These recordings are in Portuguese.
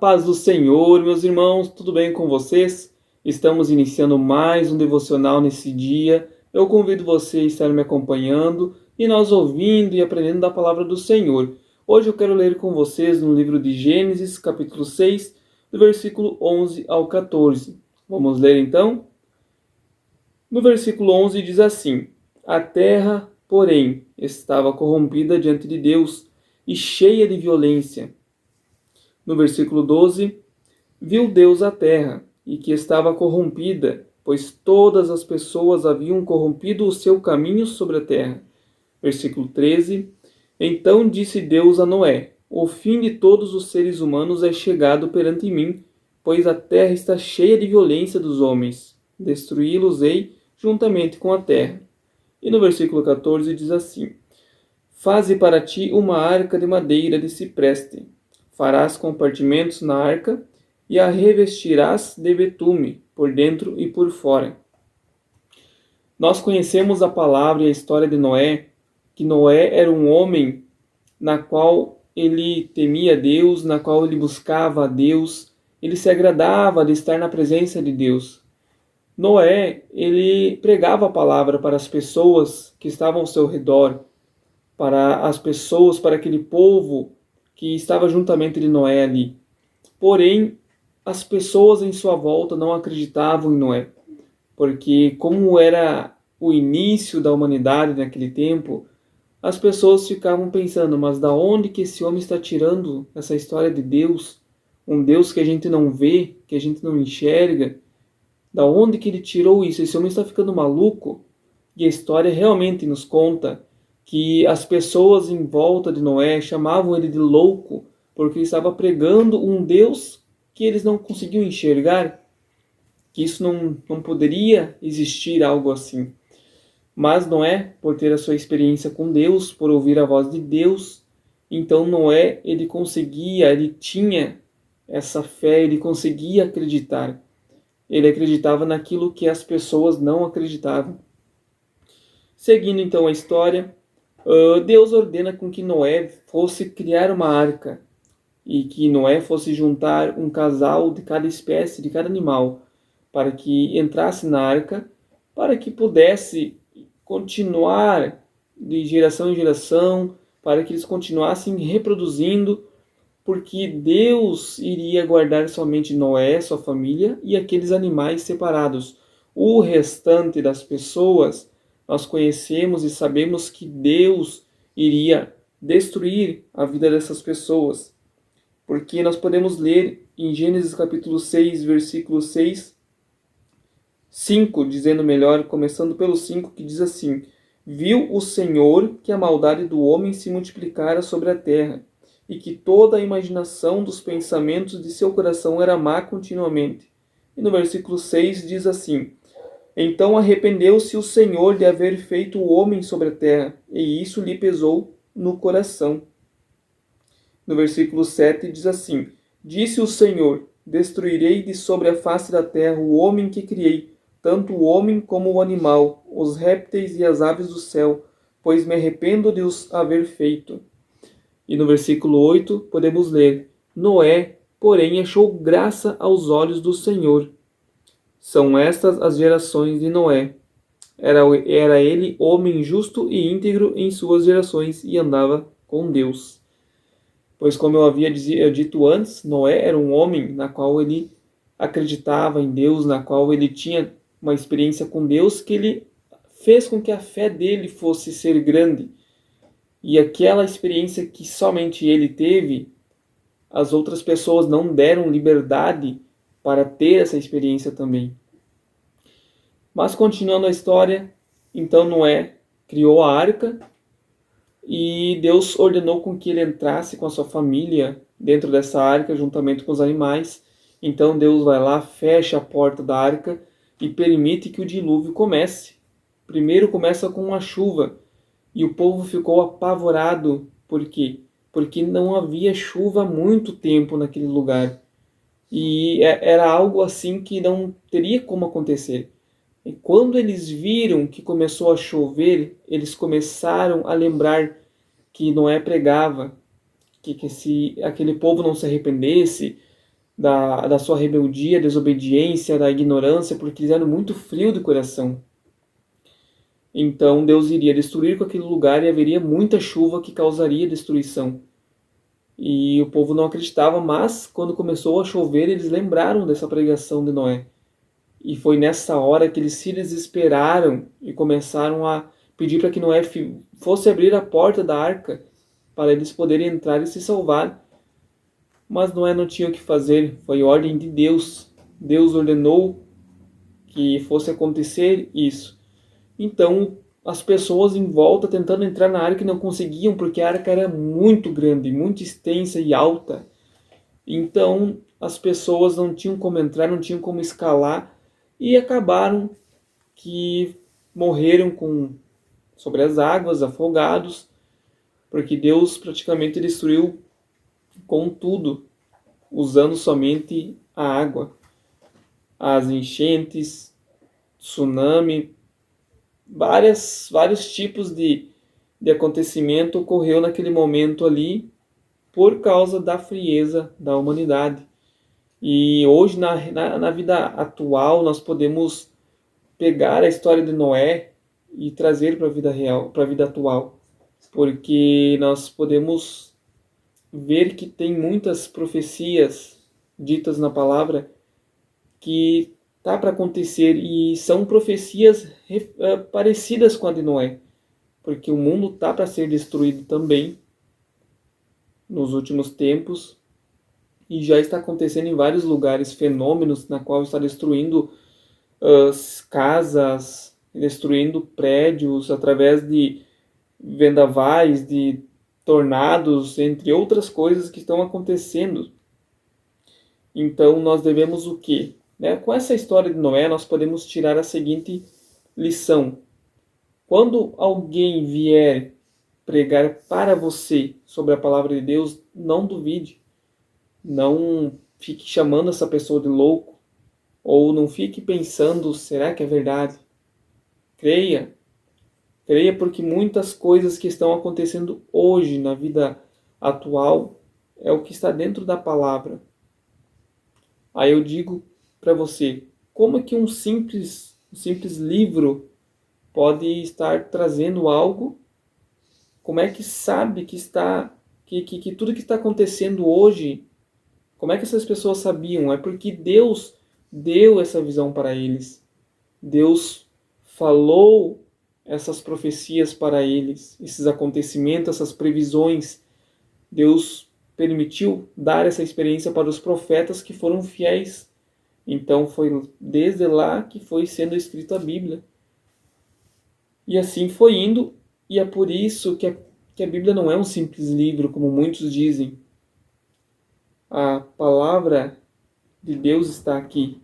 Paz do Senhor, meus irmãos, tudo bem com vocês? Estamos iniciando mais um devocional nesse dia. Eu convido você a estar me acompanhando e nós ouvindo e aprendendo da palavra do Senhor. Hoje eu quero ler com vocês no livro de Gênesis, capítulo 6, do versículo 11 ao 14. Vamos ler então? No versículo 11 diz assim: A terra, porém, estava corrompida diante de Deus e cheia de violência. No versículo 12, viu Deus a terra, e que estava corrompida, pois todas as pessoas haviam corrompido o seu caminho sobre a terra. Versículo 13, então disse Deus a Noé: O fim de todos os seres humanos é chegado perante mim, pois a terra está cheia de violência dos homens. Destruí-los-ei juntamente com a terra. E no versículo 14 diz assim: Faze para ti uma arca de madeira de cipreste. Farás compartimentos na arca e a revestirás de betume, por dentro e por fora. Nós conhecemos a palavra e a história de Noé, que Noé era um homem na qual ele temia Deus, na qual ele buscava a Deus, ele se agradava de estar na presença de Deus. Noé, ele pregava a palavra para as pessoas que estavam ao seu redor, para as pessoas, para aquele povo que estava juntamente de Noé ali. Porém, as pessoas em sua volta não acreditavam em Noé, porque como era o início da humanidade naquele tempo, as pessoas ficavam pensando, mas da onde que esse homem está tirando essa história de Deus? Um Deus que a gente não vê, que a gente não enxerga. Da onde que ele tirou isso? Esse homem está ficando maluco? E a história realmente nos conta que as pessoas em volta de Noé chamavam ele de louco, porque ele estava pregando um Deus que eles não conseguiam enxergar, que isso não poderia existir algo assim. Mas Noé, por ter a sua experiência com Deus, por ouvir a voz de Deus, então Noé, ele tinha essa fé, ele conseguia acreditar. Ele acreditava naquilo que as pessoas não acreditavam. Seguindo então a história, Deus ordena com que Noé fosse criar uma arca e que Noé fosse juntar um casal de cada espécie, de cada animal, para que entrasse na arca, para que pudesse continuar de geração em geração, para que eles continuassem reproduzindo, porque Deus iria guardar somente Noé, sua família e aqueles animais separados. O restante das pessoas, nós conhecemos e sabemos que Deus iria destruir a vida dessas pessoas. Porque nós podemos ler em Gênesis capítulo 6, versículo 5, dizendo melhor, começando pelo 5, que diz assim: Viu o Senhor que a maldade do homem se multiplicara sobre a terra, e que toda a imaginação dos pensamentos de seu coração era má continuamente. E no versículo 6 diz assim: Então arrependeu-se o Senhor de haver feito o homem sobre a terra, e isso lhe pesou no coração. No versículo 7 diz assim: Disse o Senhor: Destruirei de sobre a face da terra o homem que criei, tanto o homem como o animal, os répteis e as aves do céu, pois me arrependo de os haver feito. E no versículo 8 podemos ler: Noé, porém, achou graça aos olhos do Senhor. São estas as gerações de Noé. Era ele homem justo e íntegro em suas gerações e andava com Deus. Pois, como eu havia dito antes, Noé era um homem na qual ele acreditava em Deus, na qual ele tinha uma experiência com Deus, que ele fez com que a fé dele fosse ser grande. E aquela experiência que somente ele teve, as outras pessoas não deram liberdade para ter essa experiência também. Mas continuando a história, então Noé criou a arca e Deus ordenou com que ele entrasse com a sua família dentro dessa arca, juntamente com os animais. Então Deus vai lá, fecha a porta da arca e permite que o dilúvio comece. Primeiro começa com uma chuva e o povo ficou apavorado. Por quê? Porque não havia chuva há muito tempo naquele lugar. E era algo assim que não teria como acontecer. E quando eles viram que começou a chover, eles começaram a lembrar que Noé pregava, que se aquele povo não se arrependesse, da sua rebeldia, desobediência, da ignorância, porque eles eram muito frios de coração. Então Deus iria destruir com aquele lugar e haveria muita chuva que causaria destruição. E o povo não acreditava, mas quando começou a chover, eles lembraram dessa pregação de Noé. E foi nessa hora que eles se desesperaram e começaram a pedir para que Noé fosse abrir a porta da arca para eles poderem entrar e se salvar. Mas Noé não tinha o que fazer, foi ordem de Deus. Deus ordenou que fosse acontecer isso. Então, as pessoas em volta tentando entrar na arca não conseguiam, porque a arca era muito grande, muito extensa e alta. Então, as pessoas não tinham como entrar, não tinham como escalar, e acabaram que morreram sobre as águas, afogados, porque Deus praticamente destruiu com tudo, usando somente a água. As enchentes, tsunami, vários tipos de acontecimento ocorreu naquele momento ali por causa da frieza da humanidade. E hoje, na vida atual, nós podemos pegar a história de Noé e trazer para a vida real, para a vida atual, porque nós podemos ver que tem muitas profecias ditas na palavra que tá para acontecer e são profecias parecidas com a de Noé, porque o mundo tá para ser destruído também nos últimos tempos e já está acontecendo em vários lugares fenômenos na qual está destruindo casas, destruindo prédios através de vendavais, de tornados, entre outras coisas que estão acontecendo. Então nós devemos o quê? Com essa história de Noé, nós podemos tirar a seguinte lição. Quando alguém vier pregar para você sobre a palavra de Deus, não duvide. Não fique chamando essa pessoa de louco. Ou não fique pensando, será que é verdade? Creia. Creia porque muitas coisas que estão acontecendo hoje na vida atual é o que está dentro da palavra. Aí eu digo para você, como é que um simples livro pode estar trazendo algo? Como é que sabe que tudo que está acontecendo hoje, como é que essas pessoas sabiam? É porque Deus deu essa visão para eles. Deus falou essas profecias para eles, esses acontecimentos, essas previsões. Deus permitiu dar essa experiência para os profetas que foram fiéis. Então foi desde lá que foi sendo escrita a Bíblia. E assim foi indo, e é por isso que a Bíblia não é um simples livro, como muitos dizem. A palavra de Deus está aqui.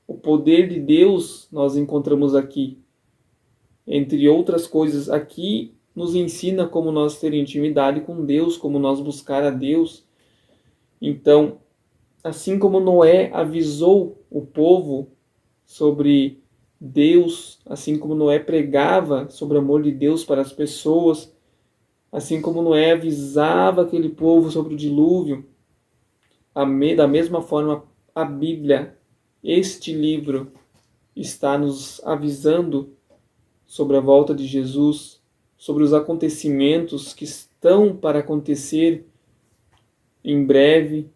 O poder de Deus nós encontramos aqui. Entre outras coisas, aqui nos ensina como nós ter intimidade com Deus, como nós buscar a Deus. Então, assim como Noé avisou o povo sobre Deus, assim como Noé pregava sobre o amor de Deus para as pessoas, assim como Noé avisava aquele povo sobre o dilúvio, da mesma forma a Bíblia, este livro, está nos avisando sobre a volta de Jesus, sobre os acontecimentos que estão para acontecer em breve,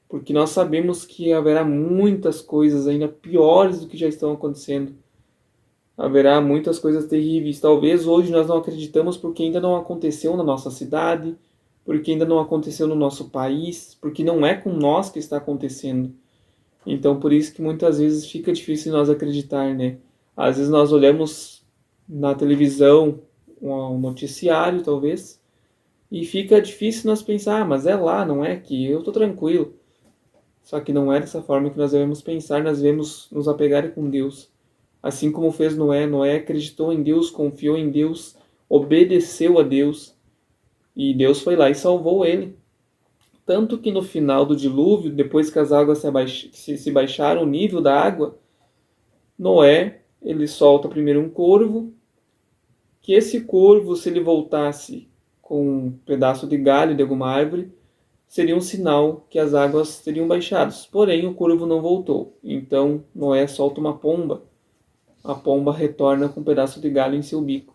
porque nós sabemos que haverá muitas coisas ainda piores do que já estão acontecendo. Haverá muitas coisas terríveis. Talvez hoje nós não acreditamos porque ainda não aconteceu na nossa cidade, porque ainda não aconteceu no nosso país, porque não é com nós que está acontecendo. Então, por isso que muitas vezes fica difícil nós acreditar, né? Às vezes nós olhamos na televisão, um noticiário, talvez, e fica difícil nós pensar, mas é lá, não é aqui, eu estou tranquilo. Só que não é dessa forma que nós devemos pensar, nós devemos nos apegar com Deus. Assim como fez Noé, Noé acreditou em Deus, confiou em Deus, obedeceu a Deus, e Deus foi lá e salvou ele. Tanto que no final do dilúvio, depois que as águas se baixaram o nível da água, Noé, ele solta primeiro um corvo, que esse corvo, se ele voltasse com um pedaço de galho de alguma árvore, seria um sinal que as águas teriam baixado. Porém, o corvo não voltou. Então, Noé solta uma pomba. A pomba retorna com um pedaço de galho em seu bico.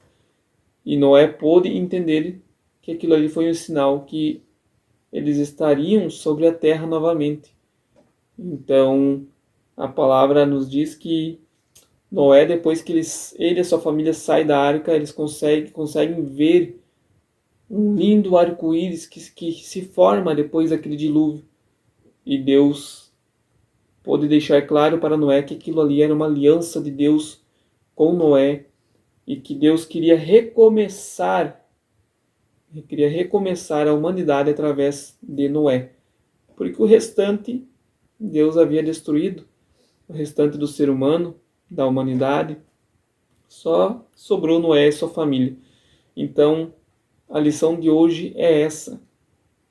E Noé pôde entender que aquilo ali foi um sinal que eles estariam sobre a terra novamente. Então, a palavra nos diz que Noé, depois que ele e a sua família saem da arca, eles conseguem ver um lindo arco-íris que se forma depois daquele dilúvio. E Deus pôde deixar claro para Noé que aquilo ali era uma aliança de Deus com Noé e que Deus queria recomeçar a humanidade através de Noé. Porque o restante Deus havia destruído, o restante do ser humano, da humanidade, só sobrou Noé e sua família. Então, a lição de hoje é essa.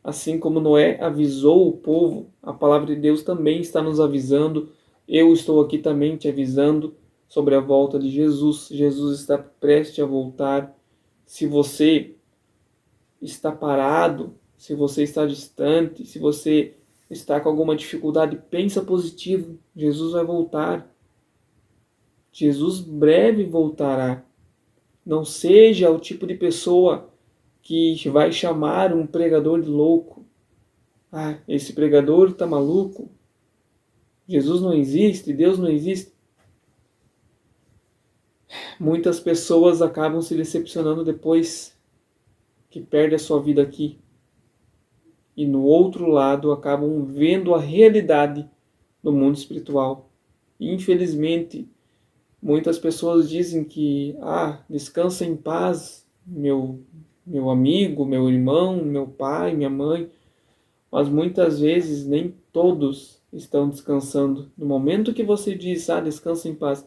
Assim como Noé avisou o povo, a palavra de Deus também está nos avisando. Eu estou aqui também te avisando sobre a volta de Jesus. Jesus está prestes a voltar. Se você está parado, se você está distante, se você está com alguma dificuldade, pensa positivo. Jesus vai voltar. Jesus breve voltará. Não seja o tipo de pessoa que vai chamar um pregador de louco. Ah, esse pregador está maluco. Jesus não existe, Deus não existe. Muitas pessoas acabam se decepcionando depois que perdem a sua vida aqui. E no outro lado acabam vendo a realidade do mundo espiritual. E, infelizmente, muitas pessoas dizem que, descansa em paz, meu amigo, meu irmão, meu pai, minha mãe. Mas muitas vezes nem todos estão descansando. No momento que você diz, descansa em paz,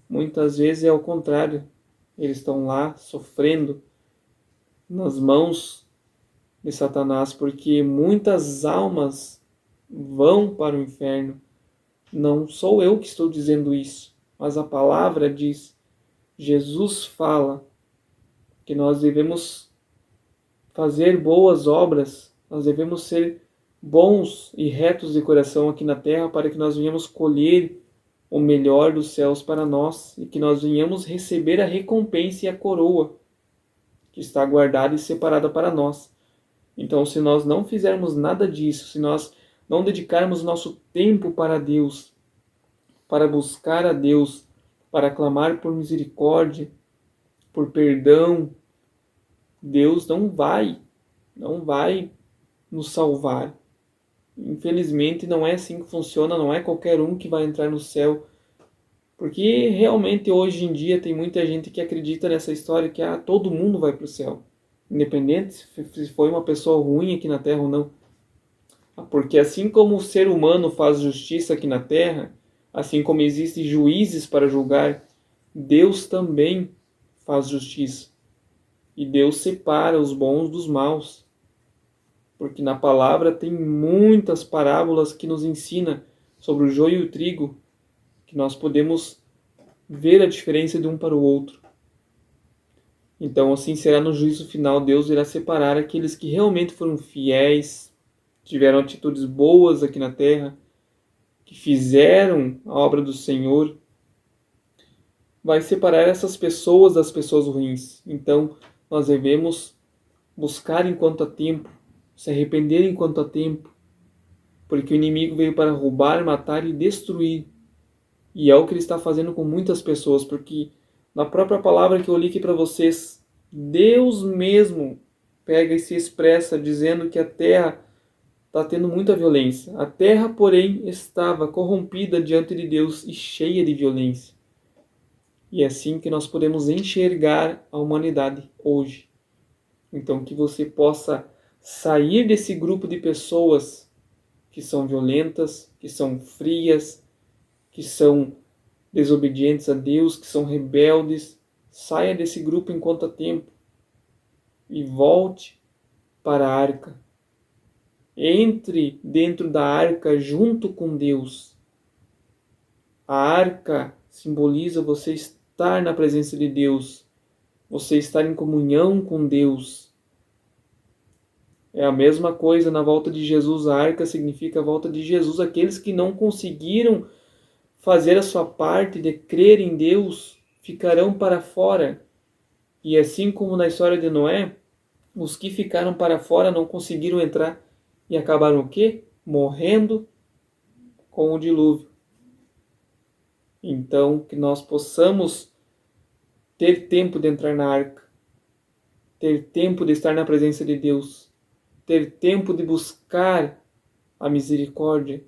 muitas vezes é o contrário. Eles estão lá sofrendo nas mãos de Satanás, porque muitas almas vão para o inferno. Não sou eu que estou dizendo isso, mas a palavra diz. Jesus fala que nós devemos fazer boas obras, nós devemos ser bons e retos de coração aqui na terra, para que nós venhamos colher o melhor dos céus para nós e que nós venhamos receber a recompensa e a coroa que está guardada e separada para nós. Então, se nós não fizermos nada disso, se nós não dedicarmos nosso tempo para Deus, para buscar a Deus, para clamar por misericórdia, por perdão, Deus não vai nos salvar. Infelizmente não é assim que funciona, não é qualquer um que vai entrar no céu. Porque realmente hoje em dia tem muita gente que acredita nessa história que todo mundo vai para o céu. Independente se foi uma pessoa ruim aqui na Terra ou não. Porque assim como o ser humano faz justiça aqui na Terra, assim como existem juízes para julgar, Deus também faz justiça. E Deus separa os bons dos maus. Porque na palavra tem muitas parábolas que nos ensinam sobre o joio e o trigo, que nós podemos ver a diferença de um para o outro. Então assim será no juízo final, Deus irá separar aqueles que realmente foram fiéis, tiveram atitudes boas aqui na terra, que fizeram a obra do Senhor. Vai separar essas pessoas das pessoas ruins. Então nós devemos buscar enquanto há tempo, se arrepender enquanto há tempo, porque o inimigo veio para roubar, matar e destruir. E é o que ele está fazendo com muitas pessoas, porque na própria palavra que eu li aqui para vocês, Deus mesmo pega e se expressa dizendo que a terra está tendo muita violência. A terra, porém, estava corrompida diante de Deus e cheia de violência. E é assim que nós podemos enxergar a humanidade hoje. Então, que você possa sair desse grupo de pessoas que são violentas, que são frias, que são desobedientes a Deus, que são rebeldes. Saia desse grupo enquanto há tempo e volte para a arca. Entre dentro da arca junto com Deus. A arca simboliza você estar na presença de Deus, você estar em comunhão com Deus. É a mesma coisa na volta de Jesus. A arca significa a volta de Jesus. Aqueles que não conseguiram fazer a sua parte de crer em Deus ficarão para fora. E assim como na história de Noé, os que ficaram para fora não conseguiram entrar e acabaram o quê? Morrendo com o dilúvio. Então, que nós possamos ter tempo de entrar na arca, ter tempo de estar na presença de Deus, ter tempo de buscar a misericórdia,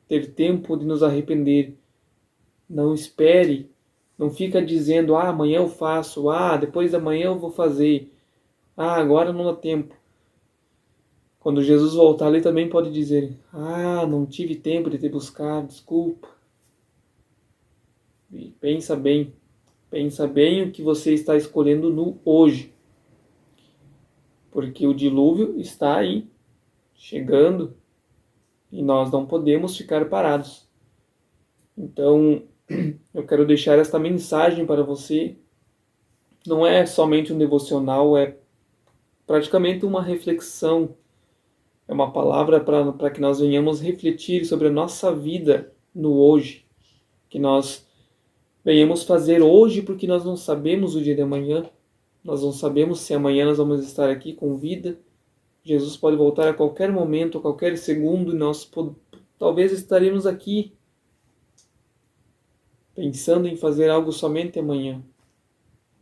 ter tempo de nos arrepender. Não espere, não fica dizendo, amanhã eu faço, depois da manhã eu vou fazer, agora não dá tempo. Quando Jesus voltar, ele também pode dizer, não tive tempo de te buscar, desculpa. E pensa bem o que você está escolhendo no hoje. Porque o dilúvio está aí, chegando, e nós não podemos ficar parados. Então, eu quero deixar esta mensagem para você. Não é somente um devocional, é praticamente uma reflexão. É uma palavra para que nós venhamos refletir sobre a nossa vida no hoje. Que nós venhamos fazer hoje, porque nós não sabemos o dia de amanhã. Nós não sabemos se amanhã nós vamos estar aqui com vida. Jesus pode voltar a qualquer momento, a qualquer segundo, e nós talvez estaremos aqui pensando em fazer algo somente amanhã.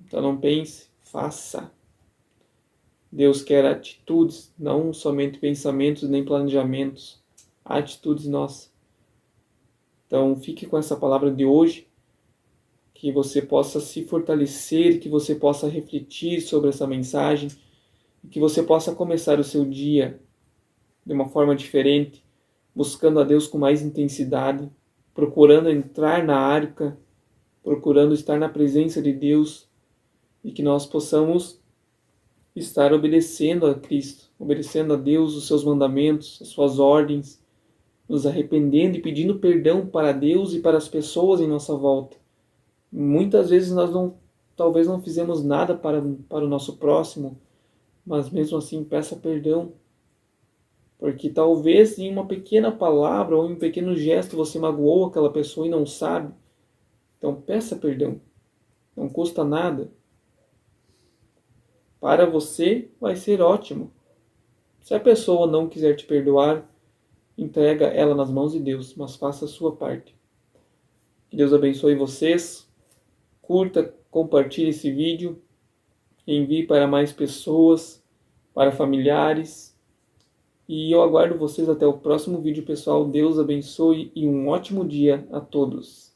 Então não pense, faça. Deus quer atitudes, não somente pensamentos nem planejamentos. Atitudes nossas. Então fique com essa palavra de hoje, que você possa se fortalecer, que você possa refletir sobre essa mensagem, e que você possa começar o seu dia de uma forma diferente, buscando a Deus com mais intensidade, procurando entrar na arca, procurando estar na presença de Deus, e que nós possamos estar obedecendo a Cristo, obedecendo a Deus, os seus mandamentos, as suas ordens, nos arrependendo e pedindo perdão para Deus e para as pessoas em nossa volta. Muitas vezes nós talvez não fizemos nada para o nosso próximo, mas mesmo assim peça perdão, porque talvez em uma pequena palavra ou em um pequeno gesto você magoou aquela pessoa e não sabe. Então peça perdão, não custa nada. Para você vai ser ótimo. Se a pessoa não quiser te perdoar, entrega ela nas mãos de Deus, mas faça a sua parte. Que Deus abençoe vocês. Curta, compartilhe esse vídeo, envie para mais pessoas, para familiares. E eu aguardo vocês até o próximo vídeo, pessoal. Deus abençoe e um ótimo dia a todos.